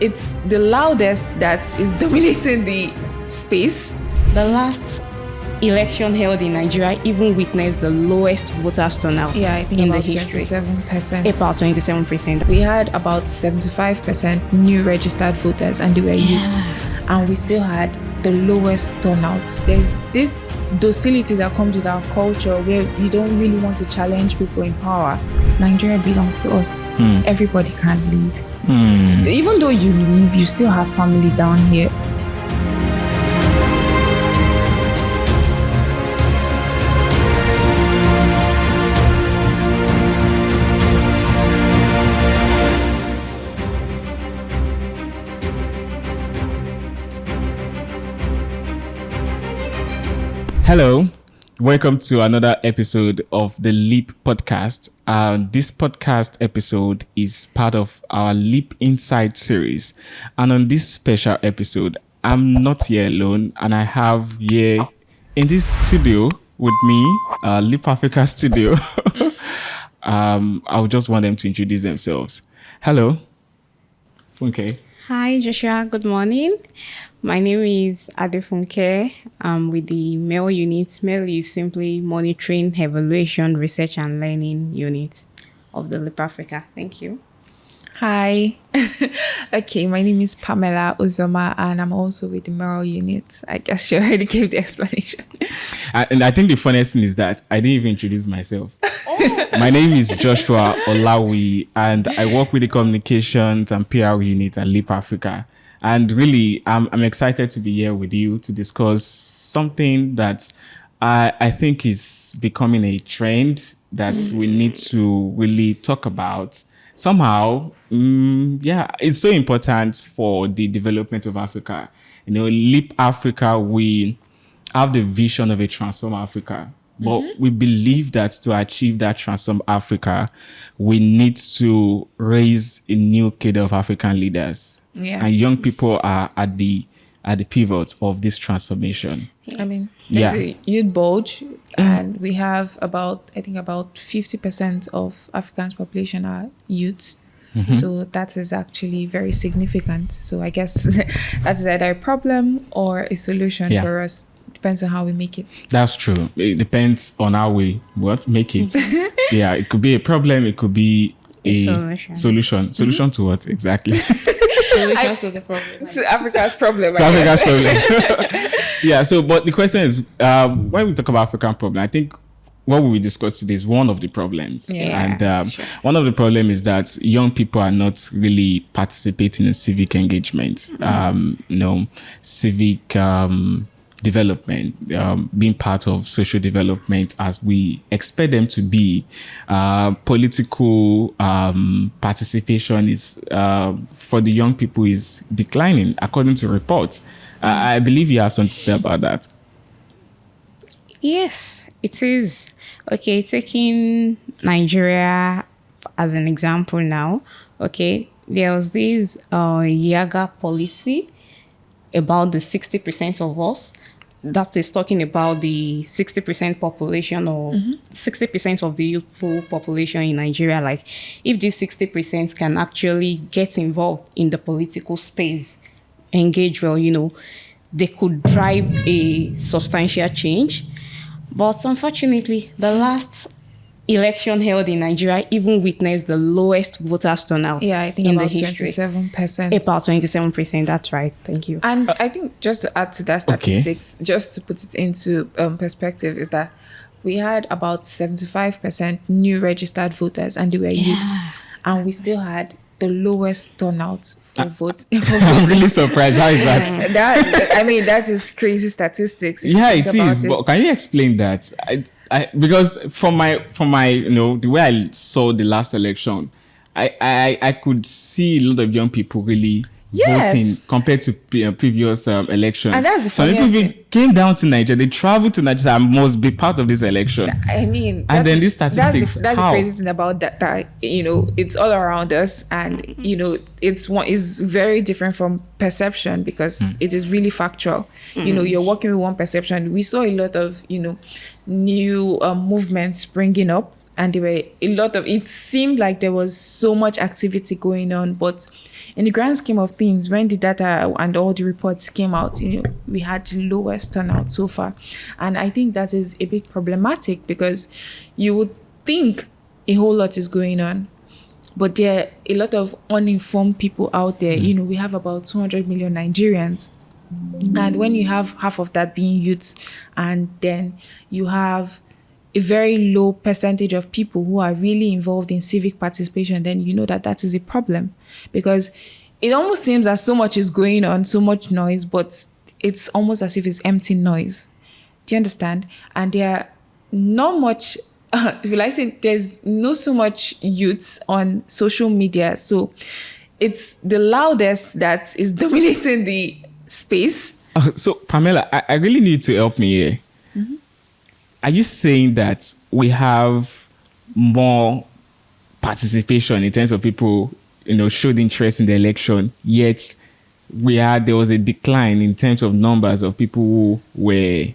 it's the loudest that is dominating the space. The last election held in Nigeria even witnessed the lowest voters turnout I think in about the history. 27%. About 27%. We had about 75% new registered voters, and they were youths. And we still had the lowest turnout. There's this docility that comes with our culture where we don't really want to challenge people in power. Nigeria belongs to us. Everybody can leave. Even though you leave, you still have family down here. Hello, welcome to another episode of the Leap podcast. This podcast episode is part of our Leap Inside series. And on this special episode, I'm not here alone, and I have here in this studio with me, Leap Africa studio. I would just want them to introduce themselves. Hello. Okay. Hi, Joshua. Good morning. My name is Adefunke. I'm with the male unit. Male is simply monitoring, evaluation, research, and learning unit of the Leap Africa. Thank you. Hi. Okay, my name is Pamela Uzoma, and I'm also with the moral unit. I guess you already gave the explanation. And I think the funniest thing is that I didn't even introduce myself. My name is Joshua Olawi, and I work with the communications and PR unit at Leap Africa. And really, I'm excited to be here with you to discuss something that I think is becoming a trend that we need to really talk about. Somehow, it's so important for the development of Africa. You know, Leap Africa, we have the vision of a transform Africa. But we believe that to achieve that transform Africa, we need to raise a new cadre of African leaders. Yeah. And young people are at the pivot of this transformation. I mean, there's a youth bulge, and we have about 50% of Africa's population are youths. So that is actually very significant. So I guess that's either a problem or a solution for us. Depends on how we make it. That's true. It depends on how we make it. It could be a problem. It could be a solution. Solution to what exactly? Solution to the problem. To Africa's problem. To Africa's problem. So, but the question is, when we talk about African problem, I think what we will discuss today is one of the problems. And one of the problems is that young people are not really participating in civic engagement. Civic development, being part of social development as we expect them to be. Political participation is for the young people is declining according to reports. I believe you have something to say about that. Yes, it is. Okay, taking Nigeria as an example now. Okay, there was this Yaga policy about the 60% of us. That is talking about the 60% population or 60% of the youthful population in Nigeria. Like, if these 60% can actually get involved in the political space, engage well, they could drive a substantial change. But unfortunately, the last election held in Nigeria even witnessed the lowest voters turnout I think in about the history. 27%. About 27%, that's right. Thank you. And I think just to add to that statistics, just to put it into perspective, is that we had about 75% new registered voters, and they were youths. And we still had the lowest turnout for votes. I'm really surprised. How is that? That is crazy statistics. It is. But can you explain that? Because from my the way I saw the last election, I could see a lot of young people really voting compared to previous elections. And that's the Some people even came down to Nigeria. They traveled to Nigeria and must be part of this election. I mean, and then these statistics. That's the crazy thing about that it's all around us, and it's very different from perception, because it is really factual. You're working with one perception. We saw a lot of new movements springing up, and there were it seemed like there was so much activity going on, but in the grand scheme of things, when the data and all the reports came out, we had the lowest turnout so far. And I think that is a bit problematic, because you would think a whole lot is going on, but there are a lot of uninformed people out there. We have about 200 million Nigerians. And when you have half of that being youths, and then you have a very low percentage of people who are really involved in civic participation, then you know that is a problem, because it almost seems that so much is going on, so much noise, but it's almost as if it's empty noise. Do you understand? And there are not much, there's not so much youths on social media. So it's the loudest that is dominating the space. So Pamela, I really need to help me here. Are you saying that we have more participation in terms of people, showed interest in the election, yet there was a decline in terms of numbers of people who were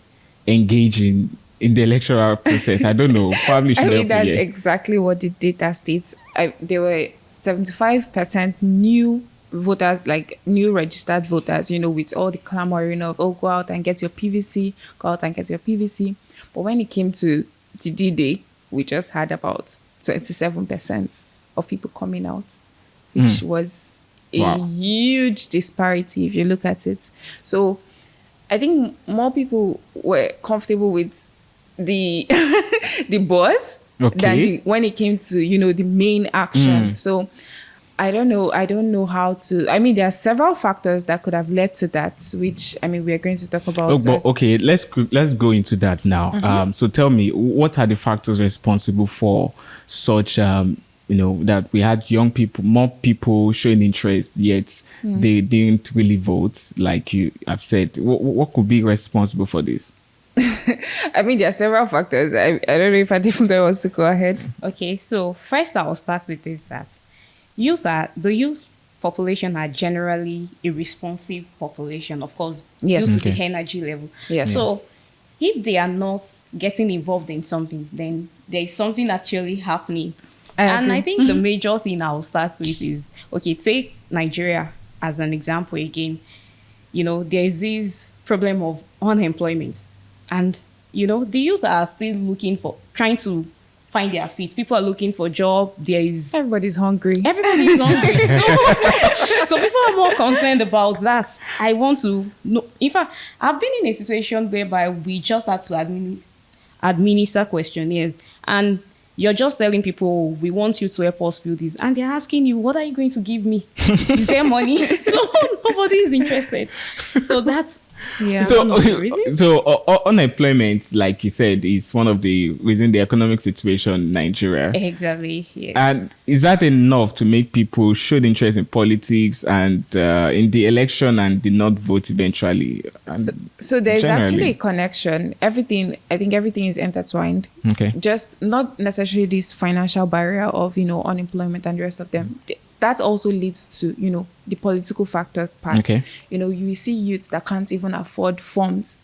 engaging in the electoral process? I don't know. Probably should help me that's here. exactly what the data states. There were 75% new voters, like new registered voters, with all the clamoring of, go out and get your PVC, go out and get your PVC. But when it came to the D-Day, we just had about 27% of people coming out, which was a huge disparity if you look at it. So I think more people were comfortable with the the buzz than when it came to, the main action. So I don't know how to. I mean, there are several factors that could have led to that, which we are going to talk about. Okay, let's go into that now. So tell me, what are the factors responsible for such, that we had more people showing interest, yet they didn't really vote, like you have said. What could be responsible for this? There are several factors. I don't know if a different guy wants to go ahead. Okay, so first I will start with this, that the youth population are generally a responsive population, of course, due to the energy level. Yes. So if they are not getting involved in something, then there is something actually happening. I think the major thing I'll start with is, take Nigeria as an example again. There is this problem of unemployment. And, the youth are still trying to find their feet. People are looking for job. Everybody's hungry. Everybody's hungry. So people are more concerned about that. I want to know. In fact, I've been in a situation whereby we just had to administer questionnaires, and you're just telling people, we want you to help us fill this, and they're asking you, what are you going to give me? Is there money? So nobody is interested. So that's So unemployment, like you said, is one of the reasons the economic situation in Nigeria. Exactly. Yes. And is that enough to make people show interest in politics and in the election and did not vote eventually? So there's actually a connection. I think everything is intertwined. Okay. Just not necessarily this financial barrier of, unemployment and the rest of them. That also leads to, the political factor part. Okay. You see youths that can't even afford forms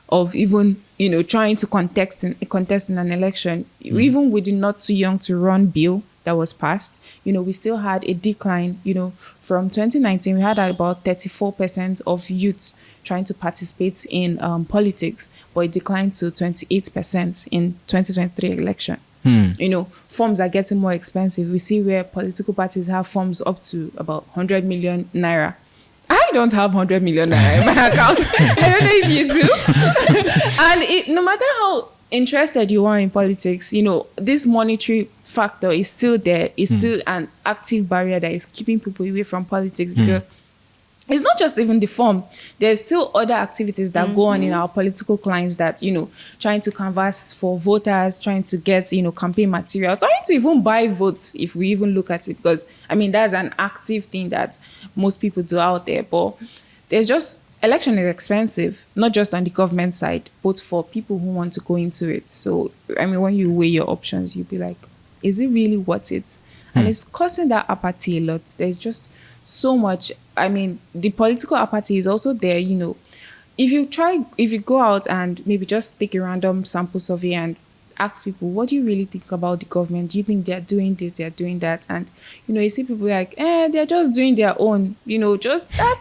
of even, trying to contest in an election. Even with the not too young to run bill that was passed, we still had a decline. From 2019, we had about 34% of youths trying to participate in politics, but it declined to 28% in 2023 election. Forms are getting more expensive. We see where political parties have forms up to about 100 million naira. I don't have 100 million naira in my account. I don't know if you do. And no matter how interested you are in politics, this monetary factor is still there. It's still an active barrier that is keeping people away from politics, because it's not just even the form. There's still other activities that go on in our political climes that, trying to canvass for voters, trying to get, campaign materials, trying to even buy votes, if we even look at it. Because, that's an active thing that most people do out there. But there's just, election is expensive, not just on the government side, but for people who want to go into it. So, when you weigh your options, you'll be like, is it really worth it? And it's causing that apathy a lot. There's just so much. The political apathy is also there. If you go out and maybe just take a random sample survey and ask people, what do you really think about the government? Do you think they're doing this, they're doing that? And, you see people like, they're just doing their own, just that.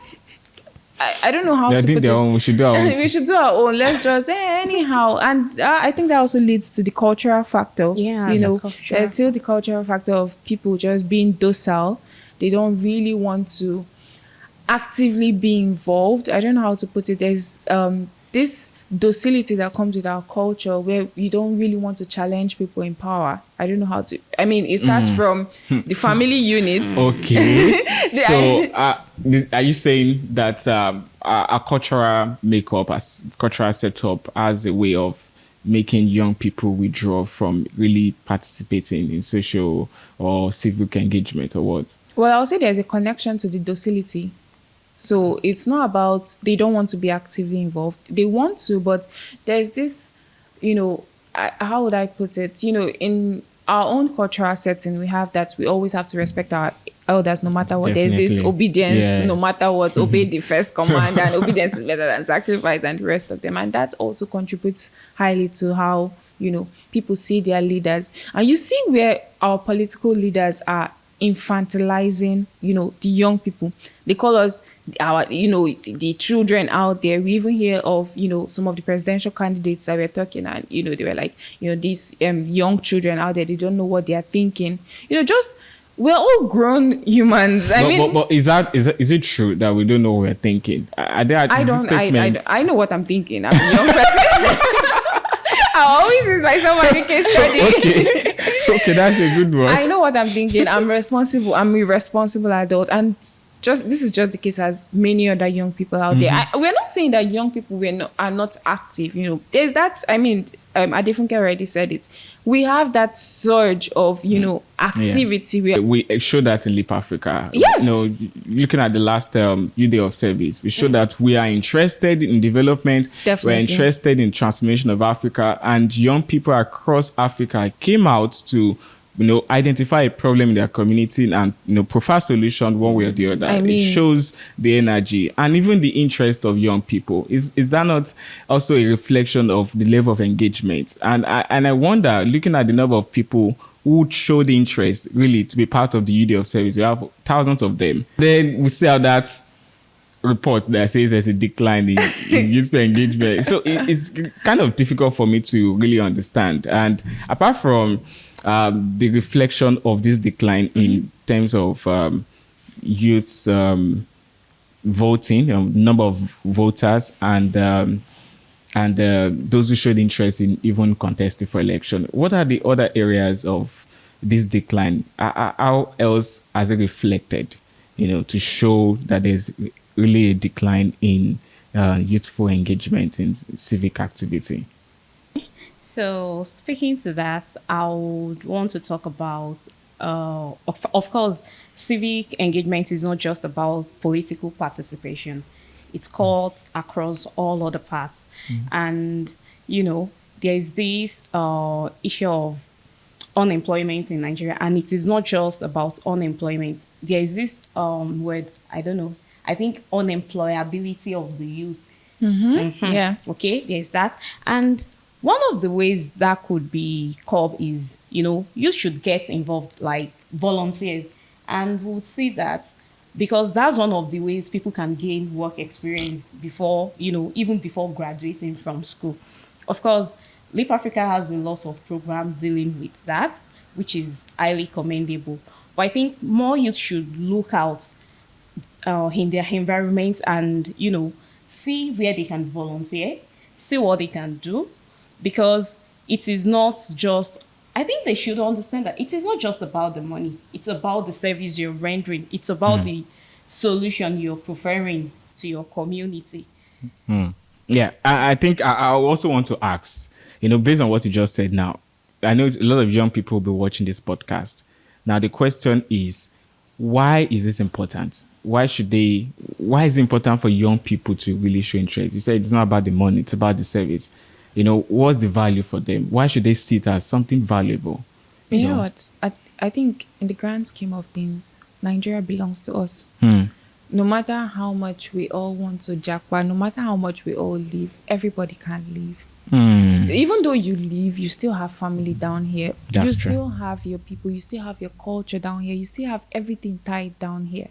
I don't know how They're to doing put their it. own. We should do our own. We should do our own. Let's just anyhow. And I think that also leads to the cultural factor. Yeah, There's still the cultural factor of people just being docile. They don't really want to actively be involved. I don't know how to put it. There's this docility that comes with our culture where you don't really want to challenge people in power. I don't know how to. I mean, it starts from the family unit. Okay. So, are you saying that our cultural makeup, as cultural setup, as a way of making young people withdraw from really participating in social or civic engagement, or what? Well, I'll say there's a connection to the docility. So it's not about they don't want to be actively involved. They want to, but there's this, how would I put it? In our own cultural setting, we have that we always have to respect our elders no matter what. Definitely. There's this obedience, Yes. no matter what. Obey the first command, and obedience is better than sacrifice, and the rest of them. And that also contributes highly to how, people see their leaders. And you see where our political leaders are infantilizing, the young people. They call us the children out there. We even hear of, some of the presidential candidates that we're talking, and, they were like, these young children out there, they don't know what they are thinking. We're all grown humans. But is it true that we don't know what we're thinking? I know what I'm thinking. I'm a young person. I always use myself as a case study. Okay, that's a good one. I know what I'm thinking. I'm responsible. I'm a responsible adult, and this is just the case as many other young people out there. We're not saying that young people are not active. There's that. I mean, Adefunke already said it. We have that surge of activity. Yeah. We showed that in Leap Africa. Yes. Looking at the last Youth Day of Service, we showed that we are interested in development. Definitely. We're interested in transformation of Africa, and young people across Africa came out to identify a problem in their community and provide solution one way or the other. It shows the energy and even the interest of young people. Is that not also a reflection of the level of engagement? And I wonder, looking at the number of people who show the interest really to be part of the Youth Day of Service, we have thousands of them. Then we still have that report that says there's a decline in youthful engagement. So it's kind of difficult for me to really understand. And apart from the reflection of this decline in terms of youths voting, number of voters, and those who showed interest in even contesting for election. What are the other areas of this decline? How else has it reflected, to show that there's really a decline in youthful engagement in civic activity? So speaking to that, I would want to talk about, of course, civic engagement is not just about political participation. It's called across all other parts. And, there is this issue of unemployment in Nigeria, and it is not just about unemployment. There is this word, I don't know, I think unemployability of the youth. Yeah. Okay, there's that. And one of the ways that could be curbed is, you should get involved, like volunteers. And we'll see that because that's one of the ways people can gain work experience before, even before graduating from school. Of course, Leap Africa has a lot of programs dealing with that, which is highly commendable. But I think more youth should look out in their environment and, see where they can volunteer, see what they can do. Because it is not just, I think they should understand that it is not just about the money. It's about the service you're rendering. It's about the solution you're preferring to your community. Yeah, I think I also want to ask, based on what you just said now, I know a lot of young people will be watching this podcast. Now, the question is, why is this important? Why is it important for young people to really show interest? You said it's not about the money, it's about the service. What's the value for them? Why should they see it as something valuable? You know what? I think in the grand scheme of things, Nigeria belongs to us. No matter how much we all want to jackpot, no matter how much we all leave, everybody can leave. Even though you leave, you still have family down here. That's you true. still have your people. You still have your culture down here. You still have everything tied down here.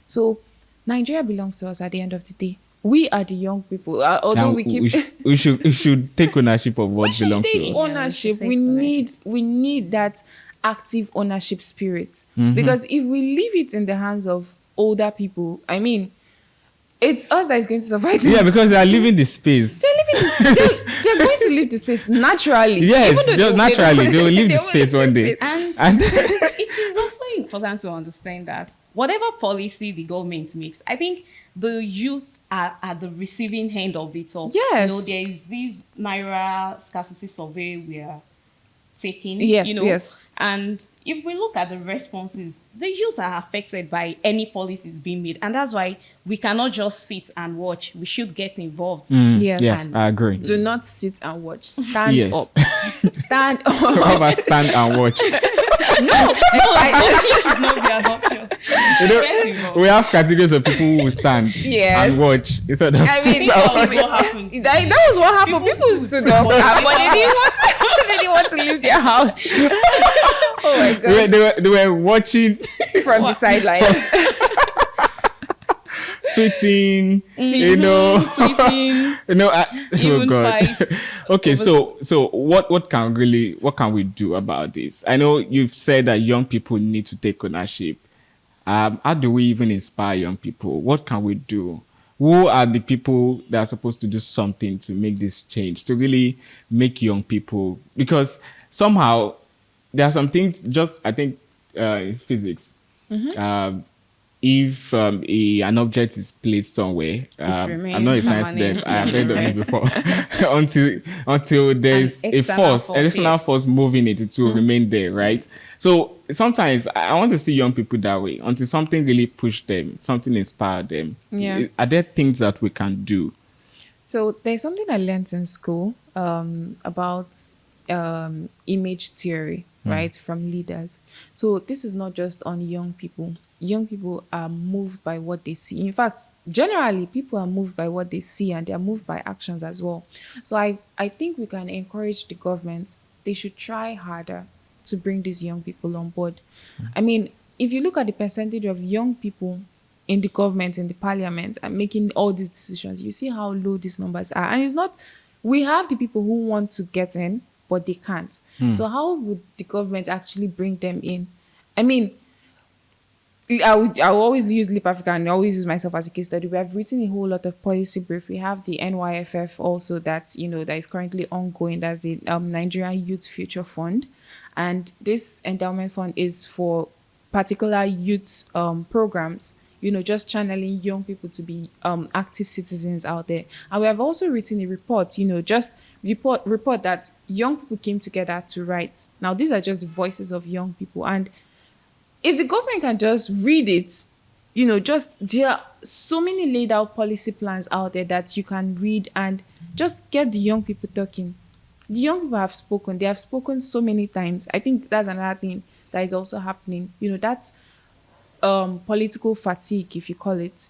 So Nigeria belongs to us at the end of the day. We are the young people. Although And we keep we should take ownership of what belongs to take us. ownership. Yeah, We need that active ownership spirit. Because if we leave it in the hands of older people, I mean, it's us that is going to survive. Yeah, because they are leaving the space. They're going to leave the space naturally. Yes, Even though just naturally they will leave the will space one day. And it is also important to understand that whatever policy the government makes, I think the youth are at the receiving end of it all. Yes. There is this Naira scarcity survey we are taking. Yes, yes. And if we look at the responses, the youth are affected by any policies being made. And that's why we cannot just sit and watch. We should get involved. Yes. Yes, I agree. Do not sit and watch. Stand Yes. up. Stand up. How about stand and watch? Watching should not be an option. You Get know, involved. we have categories of people who will stand Yes. and watch instead of I mean, sit and watch. What happened? that was what happened. People People stood up, but they didn't want to leave their house. Oh my god! They were watching, From the sidelines. tweeting, you know, Tweeting. you know. Oh Even God. fight. Okay, so what can we do about this? I know you've said that young people need to take ownership. How do we even inspire young people? What can we do? Who are the people that are supposed to do something to make this change, to really make young people? Because somehow there are some things, just I think in physics, if an object is placed somewhere, I'm not a remains science permanent. dev, I have heard of it before, until there's An a external external force moving it, it will remain there, right? So sometimes I want to see young people that way, until something really push them, something inspire them. Yeah. Are there things that we can do? So there's something I learned in school about image theory, right, from leaders. So this is not just on young people. Young people are moved by what they see. In fact, generally, people are moved by what they see, and they are moved by actions as well. So I think we can encourage the governments. They should try harder to bring these young people on board. I mean, if you look at the percentage of young people in the government, in the parliament, and making all these decisions, you see how low these numbers are. And it's not, we have the people who want to get in, but they can't. So how would the government actually bring them in? I mean, I will always use Leap Africa, and I always use myself as a case study. We have written a whole lot of policy brief. We have the NYFF also that is currently ongoing. That's the Nigerian Youth Future Fund, and this endowment fund is for particular youth programs. Just channeling young people to be active citizens out there. And we have also written a report. Just report that young people came together to write. Now these are just the voices of young people, and if the government can just read it, there are so many laid out policy plans out there that you can read and just get the young people talking. The young people have spoken. They have spoken so many times. I think that's another thing that is also happening. That's political fatigue, if you call it.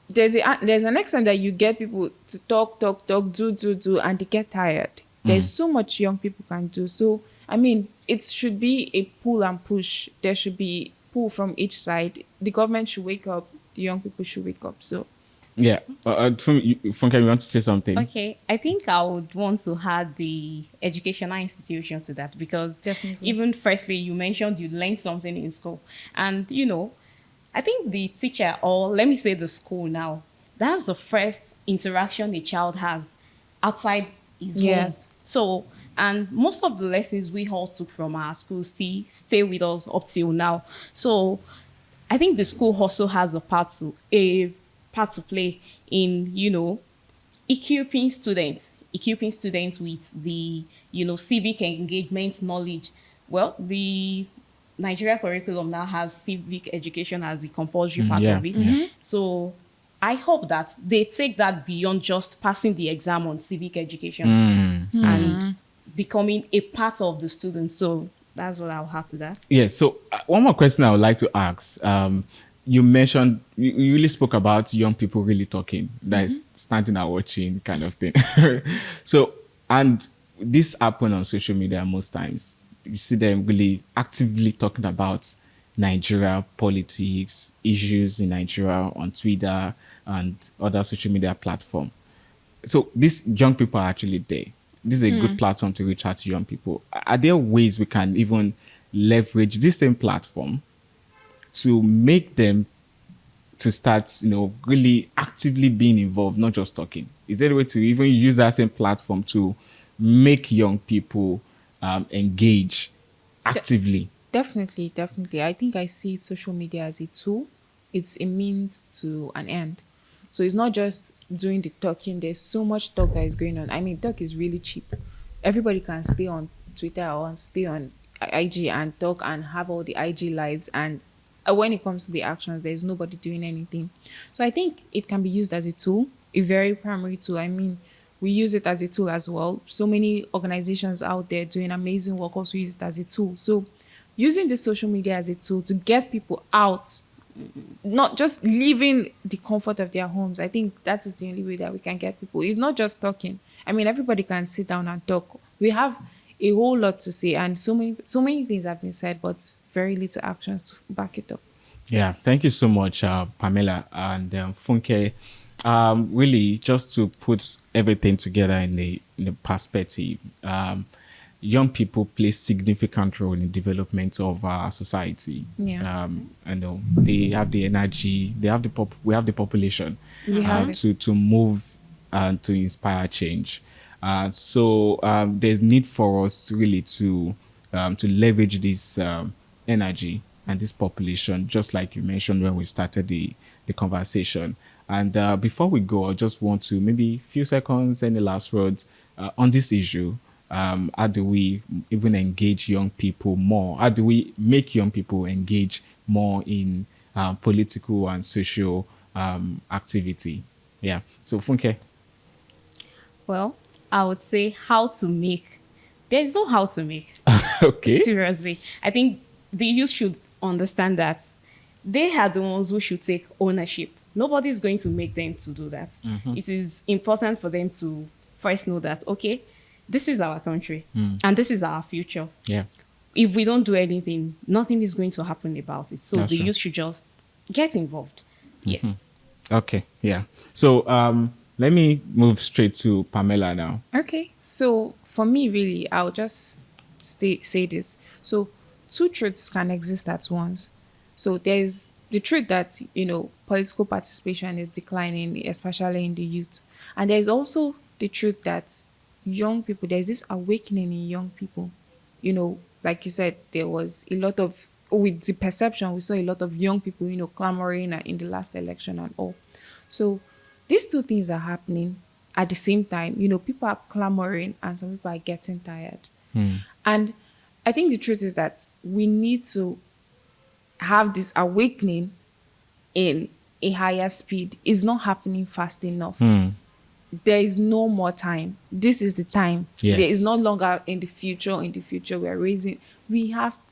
There's an extent that you get people to talk, do, and they get tired. There's so much young people can do. So, I mean, it should be a pull and push. There should be pull from each side. The government should wake up. The young people should wake up. So, yeah. Funke, you want to say something? Okay, I think I would want to add the educational institutions to that, because Definitely. even firstly, you mentioned you learned something in school. And, I think the teacher, or let me say the school now, that's the first interaction a child has outside his Yes. home. So, and most of the lessons we all took from our school still stay with us up till now. So I think the school also has a part to play in, equipping students with the, civic engagement knowledge. Well, the Nigeria curriculum now has civic education as a compulsory part Yeah. of it. So I hope that they take that beyond just passing the exam on civic education and becoming a part of the students. So that's what I'll have to that. Yeah. So one more question I would like to ask. you mentioned, you really spoke about young people really talking, that is standing and watching kind of thing. So, and this happen on social media most times. You see them really actively talking about Nigeria politics, issues in Nigeria on Twitter and other social media platform. So these young people are actually there. This is a good platform to reach out to young people. Are there ways we can even leverage this same platform to make them to start, really actively being involved, not just talking? Is there a way to even use that same platform to make young people engage actively? Definitely, definitely. I think I see social media as a tool. It's a means to an end. So it's not just doing the talking. There's so much talk that is going on. I mean, talk is really cheap. Everybody can stay on Twitter or stay on IG and talk and have all the IG lives. And when it comes to the actions, there's nobody doing anything. So I think it can be used as a tool, a very primary tool. I mean, we use it as a tool as well. So many organizations out there doing amazing work also use it as a tool. So using the social media as a tool to get people out, not just leaving the comfort of their homes. I think that is the only way that we can get people. It's not just talking. I mean, everybody can sit down and talk. We have a whole lot to say, and so many things have been said, but very little actions to back it up. Yeah, thank you so much, Pamela and Funke. Really, just to put everything together in the perspective, young people play significant role in the development of our society. Yeah. They have the energy, we have the population We have it. to move and to inspire change. So there's need for us really to leverage this energy and this population, just like you mentioned when we started the conversation. And before we go, I just want to maybe few seconds, any last words on this issue. How do we even engage young people more? How do we make young people engage more in political and social activity? Yeah. So, Funke. Well, I would say how to make. There's no how to make. Okay. Seriously. I think the youth should understand that they are the ones who should take ownership. Nobody is going to make them to do that. It is important for them to first know that, okay, this is our country and this is our future. Yeah. If we don't do anything, nothing is going to happen about it. So That's the true. youth should just get involved. Yes. Okay. Yeah. So let me move straight to Pamela now. Okay. So for me, really, I'll just say this. So two truths can exist at once. So there's the truth that, political participation is declining, especially in the youth. And there's also the truth that young people, there's this awakening in young people. Like you said, there was a lot of, with the perception, we saw a lot of young people, clamoring in the last election and all. So these two things are happening at the same time. People are clamoring and some people are getting tired. And I think the truth is that we need to have this awakening in a higher speed. It's not happening fast enough. There is no more time. This is the time. Yes. There is no longer in the future.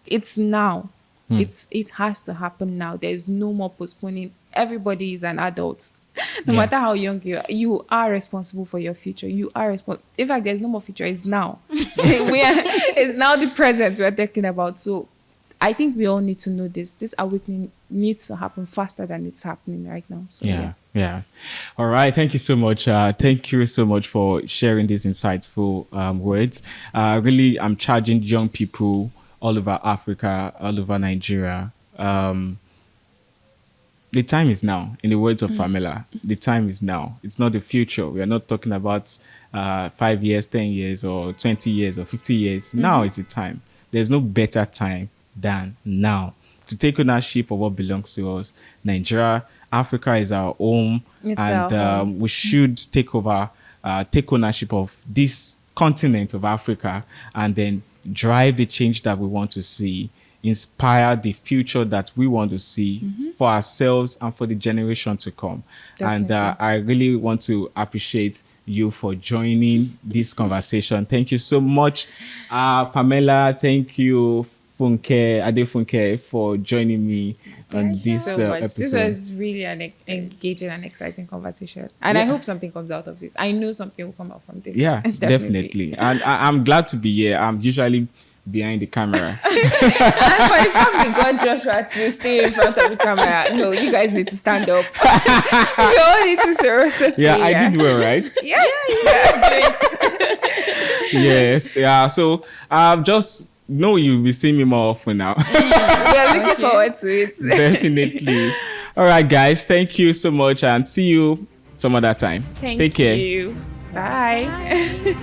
It's now. It has to happen now. There's no more postponing. Everybody is an adult. No matter how young you are, you are responsible for your future. You are responsible. In fact, there's no more future. It's now. It's now the present we're talking about. So I think we all need to know this. This awakening needs to happen faster than it's happening right now. So Yeah. All right. Thank you so much. Thank you so much for sharing these insightful words. Really, I'm charging young people all over Africa, all over Nigeria. The time is now. In the words of Pamela, the time is now. It's not the future. We are not talking about 5 years, 10 years, or 20 years, or 50 years. Now is the time. There's no better time than now to take ownership of what belongs to us. Nigeria, Africa is our home, It's and our home. we should take ownership of this continent of Africa, and then drive the change that we want to see, inspire the future that we want to see for ourselves and for the generation to come. Definitely. And I really want to appreciate you for joining this conversation. Thank you so much, Pamela. Thank you, Adefunke, for joining me on Thank you this So much. This episode. was really an engaging and exciting conversation. And I Yeah. hope something comes out of this. I know something will come out from this. Yeah, definitely. And I'm glad to be here. I'm usually behind the camera. And for the fact we got Joshua to stay in front of the camera, no, you guys need to stand up. You all need to seriously. Yeah, I did well, right? Yes. Yes. Yeah. So just know you'll be seeing me more often now. We are looking forward to it. Definitely. All right, guys. Thank you so much, and see you some other time. Take care. you. Bye.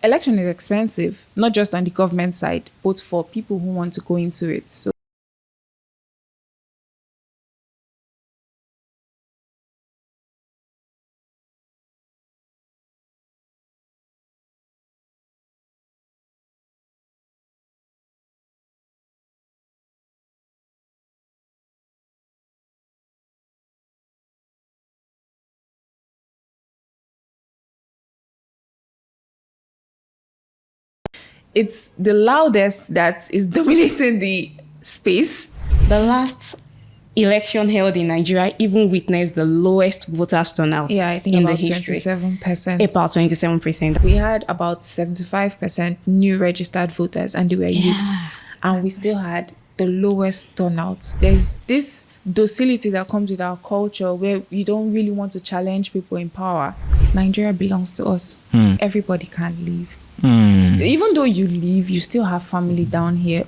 election is expensive, not just on the government side, but for people who want to go into it. So it's the loudest that is dominating the space. The last election held in Nigeria even witnessed the lowest voters turnout. Yeah, I think in about the history. 27%. About 27%. We had about 75% new registered voters, and they were youths. And we still had the lowest turnout. There's this docility that comes with our culture where you don't really want to challenge people in power. Nigeria belongs to us. Everybody can leave. Even though you leave, you still have family down here.